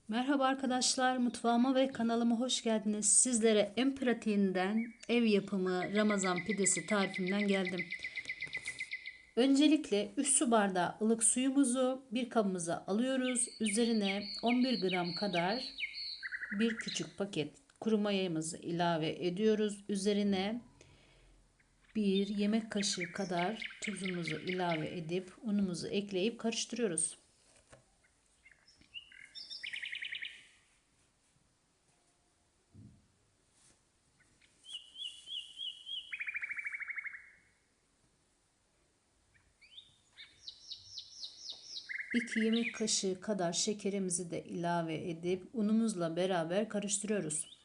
Merhaba arkadaşlar, mutfağıma ve kanalıma hoş geldiniz. Sizlere en pratiğinden ev yapımı Ramazan pidesi tarifimden geldim. Öncelikle 3 su bardağı ılık suyumuzu bir kabımıza alıyoruz. Üzerine 11 gram kadar bir küçük paket kuru mayamızı ilave ediyoruz. Üzerine bir yemek kaşığı kadar tuzumuzu ilave edip unumuzu ekleyip karıştırıyoruz. 2 yemek kaşığı kadar şekerimizi de ilave edip unumuzla beraber karıştırıyoruz.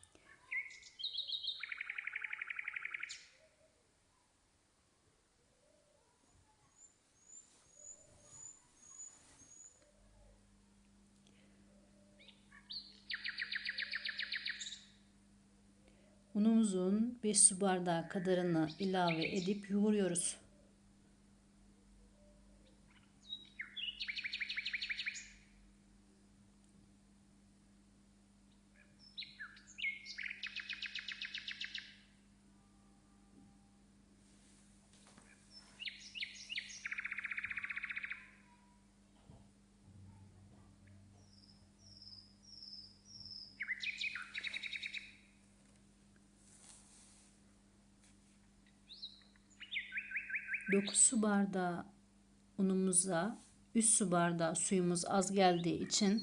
Unumuzun 5 su bardağı kadarını ilave edip yoğuruyoruz. Dokuz su bardağı unumuza 3 su bardağı suyumuz az geldiği için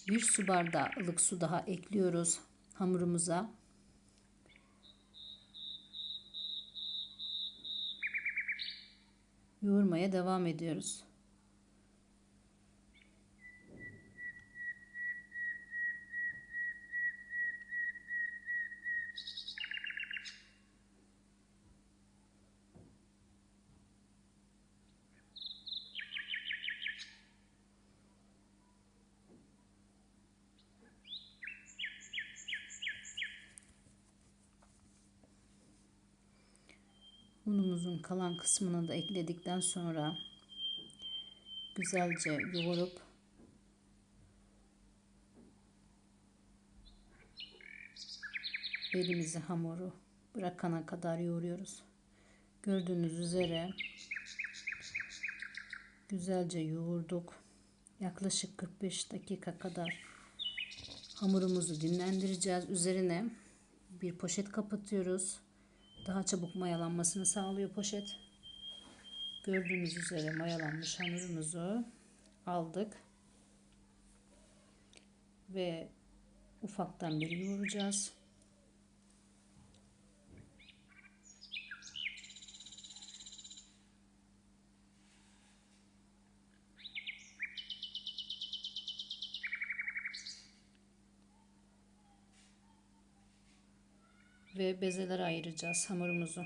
1 su bardağı ılık su daha ekliyoruz hamurumuza. Yoğurmaya devam ediyoruz. Unumuzun kalan kısmını da ekledikten sonra güzelce yoğurup elimizi hamuru bırakana kadar yoğuruyoruz. Gördüğünüz üzere güzelce yoğurduk. Yaklaşık 45 dakika kadar hamurumuzu dinlendireceğiz. Üzerine bir poşet kapatıyoruz. Daha çabuk mayalanmasını sağlıyor poşet. Gördüğünüz üzere mayalanmış hamurumuzu aldık ve ufaktan bir yoğuracağız. Ve bezelere ayıracağız hamurumuzu.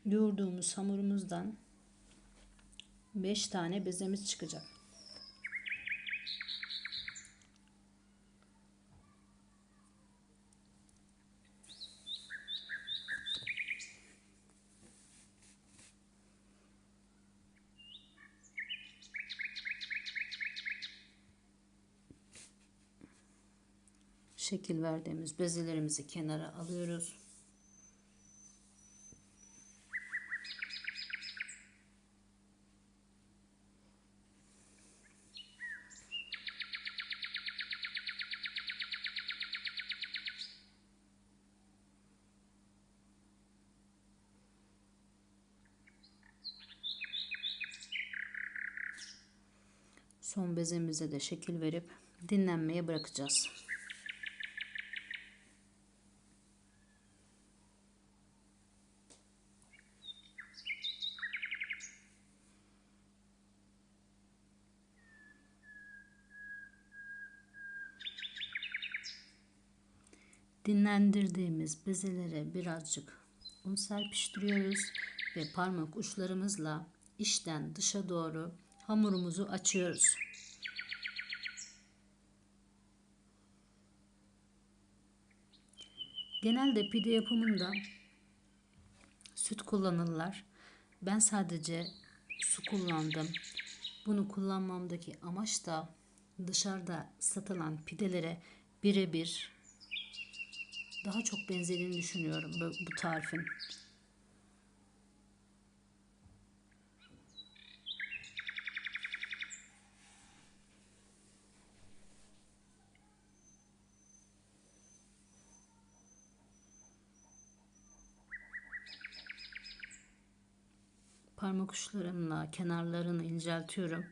Yoğurduğumuz hamurumuzdan 5 tane bezemiz çıkacak. Şekil verdiğimiz bezelerimizi kenara alıyoruz. Son bezemize de şekil verip dinlenmeye bırakacağız. Dinlendirdiğimiz bezelere birazcık un serpiştiriyoruz ve parmak uçlarımızla içten dışa doğru hamurumuzu açıyoruz. Genelde pide yapımında süt kullanırlar. Ben sadece su kullandım. Bunu kullanmamdaki amaç da dışarıda satılan pidelere birebir daha çok benzediğini düşünüyorum bu tarifin. Parmak uçlarımla kenarlarını inceltiyorum.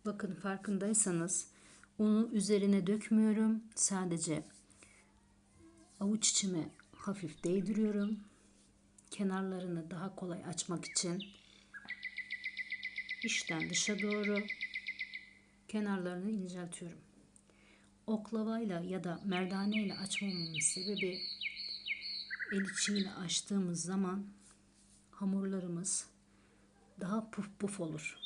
Bakın, farkındaysanız unu üzerine dökmüyorum. Sadece avuç içime hafif değdiriyorum. Kenarlarını daha kolay açmak için içten dışa doğru kenarlarını inceltiyorum. Oklavayla ya da merdaneyle açmamamın sebebi, el içiyle açtığımız zaman hamurlarımız daha puf puf olur.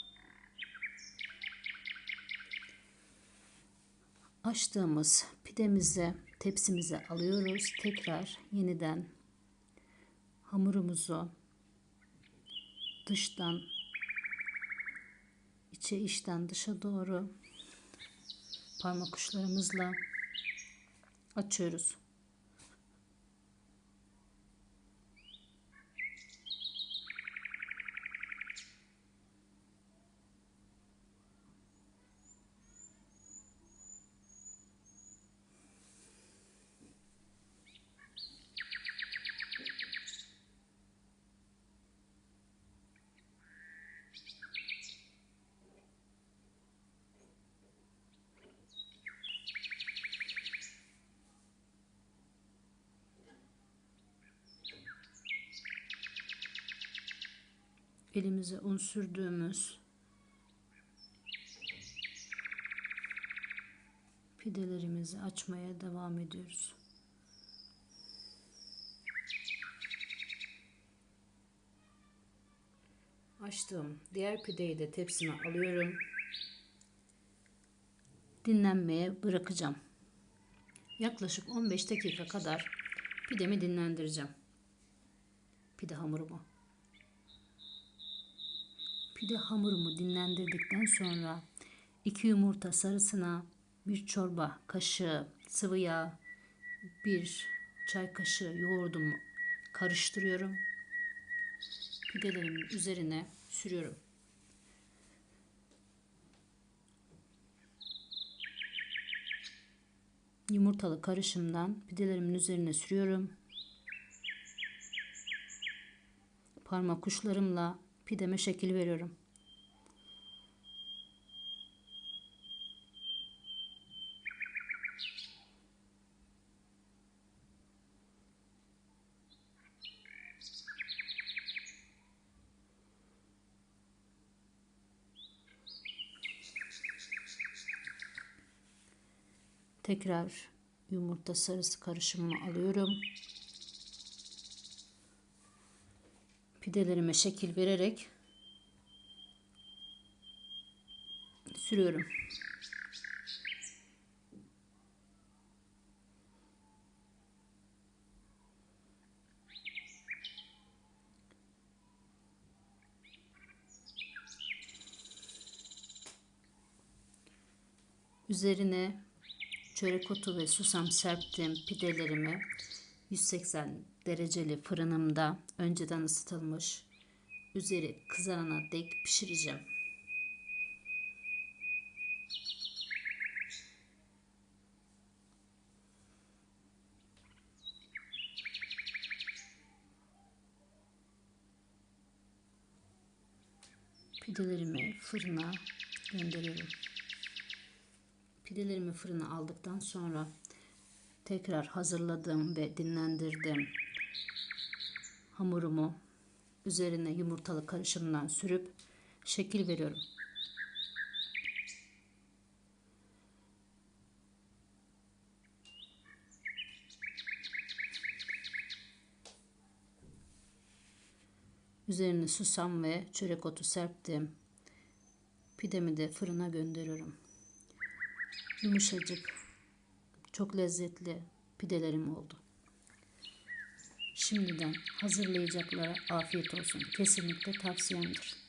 Açtığımız pidemizi tepsimize alıyoruz. Tekrar yeniden hamurumuzu dıştan içe, içten dışa doğru parmak uçlarımızla açıyoruz. Elimize un sürdüğümüz pidelerimizi açmaya devam ediyoruz. Açtığım diğer pideyi de tepsime alıyorum. Dinlenmeye bırakacağım. Yaklaşık 15 dakika kadar pidemi dinlendireceğim. Pide hamurumu. Pide hamurumu dinlendirdikten sonra 2 yumurta sarısına 1 çorba kaşığı sıvı yağ, 1 çay kaşığı yoğurdumu karıştırıyorum. Pidelerimin üzerine sürüyorum. Yumurtalı karışımdan pidelerimin üzerine sürüyorum. Parmak uçlarımla pideme şekil veriyorum. Tekrar yumurta sarısı karışımımı alıyorum. Pidelerime şekil vererek sürüyorum. Üzerine çörek otu ve susam serptim. Pidelerimi 180 dereceli fırınımda önceden ısıtılmış, üzeri kızarana dek pişireceğim. Pidelerimi fırına gönderiyorum. Pidelerimi fırına aldıktan sonra tekrar hazırladım ve dinlendirdim hamurumu üzerine yumurtalı karışımdan sürüp şekil veriyorum. Üzerine susam ve çörek otu serptim. Pidemi de fırına gönderiyorum. Yumuşacık, çok lezzetli pidelerim oldu. Şimdiden hazırlayacaklara afiyet olsun. Kesinlikle tavsiyemdir.